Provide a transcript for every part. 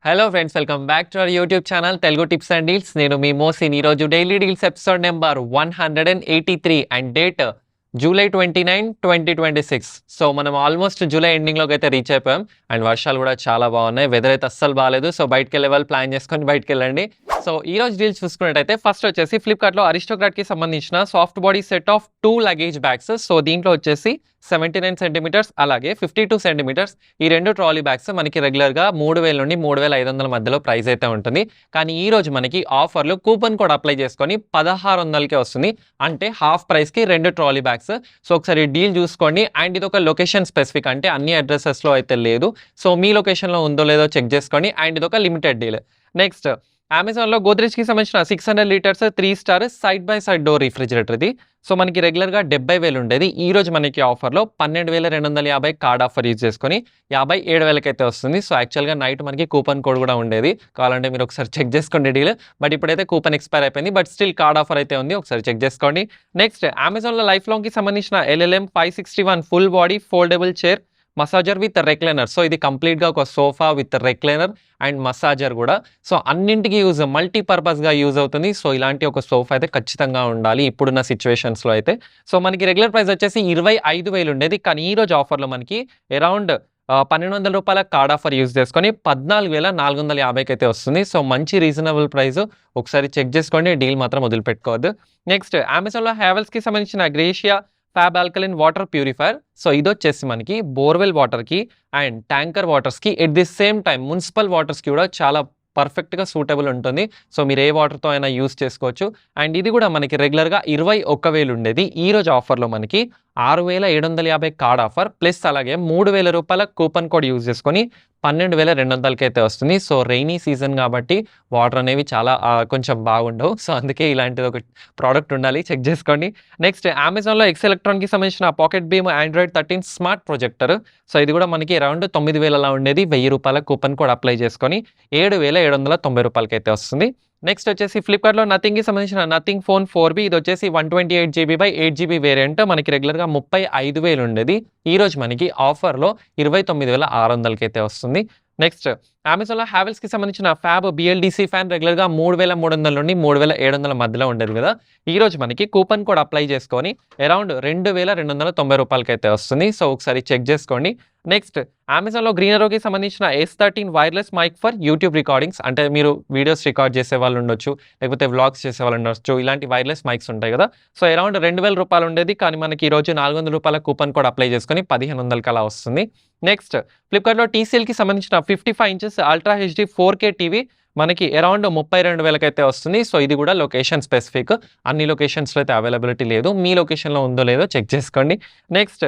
Hello friends, welcome back to our YouTube channel Telugu tips and deals. నేను మీ మోసిన్. ఈరోజు daily deals episode number 183 and date July 29, 2026. So మనం almost July ఎండింగ్లోకి అయితే reach అయిపోయాం and వర్షాలు కూడా చాలా బాగున్నాయి. వెదర్ అయితే అస్సలు బాగాలేదు. సో బయటకు వెళ్ళే వాళ్ళు ప్లాన్ చేసుకొని బయటకు వెళ్ళండి. సో ఈ రోజు డీల్స్ చూసుకున్నట్టయితే ఫస్ట్ వచ్చేసి ఫ్లిప్కార్ట్లో అరిస్టోక్రాట్కి సంబంధించిన soft body set of 2 luggage bags. So దీంట్లో వచ్చేసి 79 సెంటీమీటర్స్ అలాగే 52 సెంటీమీటర్స్ ఈ రెండు ట్రాలీ బ్యాగ్స్ మనకి రెగ్యులర్గా 3000 నుండి 3500 మధ్యలో ప్రైస్ అయితే ఉంటుంది. కానీ ఈ రోజు మనకి ఆఫర్లు కూపన్ కోడ్ అప్లై చేసుకొని 1600కే వస్తుంది. అంటే హాఫ్ ప్రైస్కి 2 ట్రాలీ బ్యాగ్స్. సో ఒకసారి డీల్ చూసుకోండి. అండ్ ఇది ఒక లొకేషన్ స్పెసిఫిక్, అంటే అన్ని అడ్రసెస్లో అయితే లేదు. సో మీ లొకేషన్లో ఉందో లేదో చెక్ చేసుకోండి. అండ్ ఇది ఒక లిమిటెడ్ డీల్. నెక్స్ట్ అమెజాన్లో గోద్రేజ్కి సంబంధించిన 600 litres 3 star side by side door refrigerator ఇది. సో మనకి రెగ్యులర్గా 70,000 ఉండేది. ఈ రోజు మనకి ఆఫర్లో 12,250 కార్డ్ ఆఫర్ యూజ్ చేసుకొని 57,000కి అయితే వస్తుంది. సో యాక్చువల్గా నైట్ మనకి కూపన్ కోడ్ కూడా ఉండేది. కావాలంటే మీరు ఒకసారి చెక్ చేసుకోండి డీల్. బట్ ఇప్పుడైతే కూపన్ ఎక్స్పైర్ అయిపోయింది. బట్ స్టిల్ కార్డ్ ఆఫర్ అయితే ఉంది, ఒకసారి చెక్ చేసుకోండి. నెక్స్ట్ అమెజాన్లో లైఫ్ లాంగ్కి సంబంధించిన LLM 561 full body foldable chair massager with recliner. So ఇది కంప్లీట్గా ఒక sofa with recliner and massager కూడా. సో అన్నింటికి మల్టీపర్పస్గా యూజ్ అవుతుంది. సో ఇలాంటి ఒక సోఫా అయితే ఖచ్చితంగా ఉండాలి ఇప్పుడున్న సిచ్యువేషన్స్లో అయితే. సో మనకి రెగ్యులర్ ప్రైస్ వచ్చేసి 25,000 ఉండేది. కానీ ఈ రోజు ఆఫర్లో మనకి అరౌండ్ 1,200 రూపాయల కార్డ్ ఆఫర్ యూజ్ చేసుకొని 14,450కి అయితే వస్తుంది. సో మంచి రీజనబుల్ ప్రైస్, ఒకసారి చెక్ చేసుకోండి. డీల్ మాత్రం వదిలిపెట్టుకోవద్దు. నెక్స్ట్ అమెజాన్లో హ్యావెల్స్కి సంబంధించిన Gracia fab alkaline water purifier. So ఇది వచ్చేసి మనకి బోర్వెల్ వాటర్కి అండ్ ట్యాంకర్ వాటర్స్కి at the same time municipal వాటర్స్కి కూడా చాలా పర్ఫెక్ట్గా సూటబుల్ ఉంటుంది. సో మీరు ఏ వాటర్తో అయినా యూస్ చేసుకోవచ్చు. అండ్ ఇది కూడా మనకి రెగ్యులర్గా 21,000 ఉండేది. ఈ రోజు ఆఫర్లో మనకి 6,750 కార్డ్ ఆఫర్ ప్లస్ అలాగే 3,000 రూపాయల కూపన్ కోడ్ యూజ్ చేసుకొని 12,200కి అయితే వస్తుంది. సో రెయినీ సీజన్ కాబట్టి వాటర్ అనేవి చాలా కొంచెం బాగుండవు. సో అందుకే ఇలాంటిది ఒక ప్రోడక్ట్ ఉండాలి, చెక్ చేసుకోండి. నెక్స్ట్ అమెజాన్లో ఎక్స్ ఎలక్ట్రాన్కి సంబంధించిన pocket beam Android 13 smart projector. So ఇది కూడా మనకి అరౌండ్ 9,000 అలా ఉండేది. 1,000 రూపాయల కూపన్ కోడ్ అప్లై చేసుకొని 7,790 రూపాయలకి అయితే వస్తుంది. నెక్స్ట్ వచ్చేసి ఫ్లిప్కార్ట్లో నథింగ్కి సంబంధించిన నథింగ్ ఫోన్ 4B. ఇది వచ్చేసి 128GB by 8GB వేరియంట్. మనకి రెగ్యులర్గా 35,000 ఉండేది. ఈ రోజు మనకి ఆఫర్లో 29,600కి అయితే వస్తుంది. నెక్స్ట్ అమెజాన్లో హ్యావెల్స్కి సంబంధించిన ఫ్యాబ్ BLDC ఫ్యాన్ రెగ్యులర్గా 3,300 నుండి 3,700 మధ్యలో ఉండేది కదా. ఈ రోజు మనకి కూపన్ కోడ్ అప్లై చేసుకొని అరౌండ్ 2,290 రూపాయలకి అయితే వస్తుంది. సో ఒకసారి చెక్ చేసుకోండి. నెక్స్ట్ అమెజాన్లో గ్రీనరోకి సంబంధించిన S13 wireless mic for YouTube recordings. అంటే మీరు వీడియోస్ రికార్డ్ చేసే వాళ్ళు ఉండొచ్చు, లేకపోతే వ్లాగ్స్ చేసే వాళ్ళు ఉండొచ్చు. ఇలాంటి వైర్లెస్ మైక్స్ ఉంటాయి కదా. సో అరౌండ్ 2,000 రూపాయలు ఉండేది. కానీ మనకి ఈరోజు 400 రూపాయల కూపన్ కోడ్ అప్లై చేసుకొని 1,500కి అలా వస్తుంది. నెక్స్ట్ ఫ్లిప్కార్ట్లో TCLకి సంబంధించిన 55 inches ultra HD 4K TV మనకి అరౌండ్ 32,000కి అయితే వస్తుంది. సో ఇది కూడా లొకేషన్ స్పెసిఫిక్, అన్ని లొకేషన్స్లో అయితే అవైలబిలిటీ లేదు. మీ లొకేషన్లో ఉందో లేదో చెక్ చేసుకోండి. నెక్స్ట్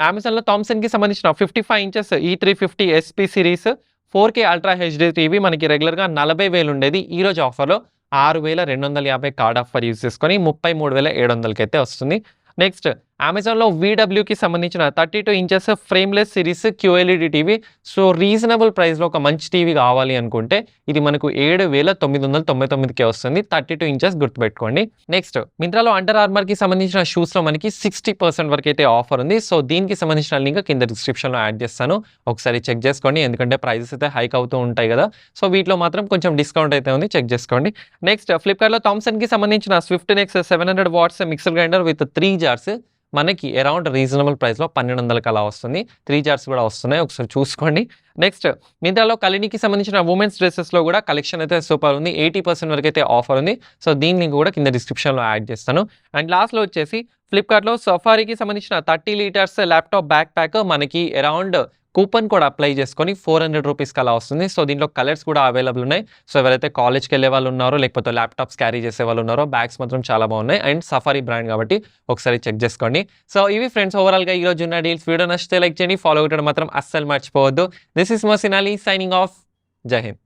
అమెజాన్లో థామ్సన్కి సంబంధించిన 55 inches E350 SP series 4K ultra HD TV మనకి రెగ్యులర్గా 40,000 ఉండేది. ఈ రోజు ఆఫర్లో 6,250 కార్డ్ ఆఫర్ యూజ్ చేసుకొని 33,700కి అయితే వస్తుంది. నెక్స్ట్ అమెజాన్లో VWకి సంబంధించిన 32 inches frameless series QLED TV. So reasonable ప్రైస్లో ఒక మంచి టీవీ కావాలి అనుకుంటే ఇది మనకు 7,999కే వస్తుంది. 32 ఇంచెస్ గుర్తుపెట్టుకోండి. నెక్స్ట్ మింత్రాలో అండర్ ఆర్మర్కి సంబంధించిన షూస్లో మనకి 60% వరకు అయితే ఆఫర్ ఉంది. సో దీనికి సంబంధించిన లింక్ కింద డిస్క్రిప్షన్లో యాడ్ చేస్తాను, ఒకసారి చెక్ చేసుకోండి. ఎందుకంటే ప్రైజెస్ అయితే హైక్ అవుతూ ఉంటాయి కదా. సో వీటిలో మాత్రం కొంచెం డిస్కౌంట్ అయితే ఉంది, చెక్ చేసుకోండి. నెక్స్ట్ ఫ్లిప్కార్ట్లో థామ్సన్కి సంబంధించిన Swift Nex 700 watts mixer grinder with 3 jars మనకి అరౌండ్ రీజనబుల్ ప్రైస్లో 1,200కి అలా వస్తుంది. 3 జార్స్ కూడా వస్తున్నాయి, ఒకసారి చూసుకోండి. నెక్స్ట్ మింత్రాలో కలినికి సంబంధించిన ఉమెన్స్ డ్రెస్సెస్లో కూడా కలెక్షన్ అయితే సూపర్ ఉంది. 80% వరకు అయితే ఆఫర్ ఉంది. సో దీని లింక్ కూడా కింద డిస్క్రిప్షన్లో యాడ్ చేస్తాను. అండ్ లాస్ట్లో వచ్చేసి ఫ్లిప్కార్ట్లో సఫారీకి సంబంధించిన 30 లీటర్స్ ల్యాప్టాప్ బ్యాక్ ప్యాక్ మనకి అరౌండ్ కూపన్ కోడ్ అప్లై చేసుకొని 400 రూపీస్కి అలా వస్తుంది. సో దీంట్లో కలర్స్ కూడా అవైలబుల్ ఉన్నాయి. సో ఎవరైతే కాలేజ్కి వెళ్ళే వాళ్ళు ఉన్నారో, లేకపోతే ల్యాప్టాప్స్ క్యారీ చేసే వాళ్ళు ఉన్నారో, బ్యాగ్స్ మాత్రం చాలా బాగున్నాయి. అండ్ సఫారీ బ్రాండ్ కాబట్టి ఒకసారి చెక్ చేసుకోండి. సో ఇవి ఫ్రెండ్స్ ఓవరాల్గా ఈ రోజు ఉన్న డీల్స్. వీడియో నచ్చితే లైక్ చేయండి, ఫాలో అవ్వడం మాత్రం అస్సలు మర్చిపోవద్దు. This is Mohsin Ali signing off. జై హింద్.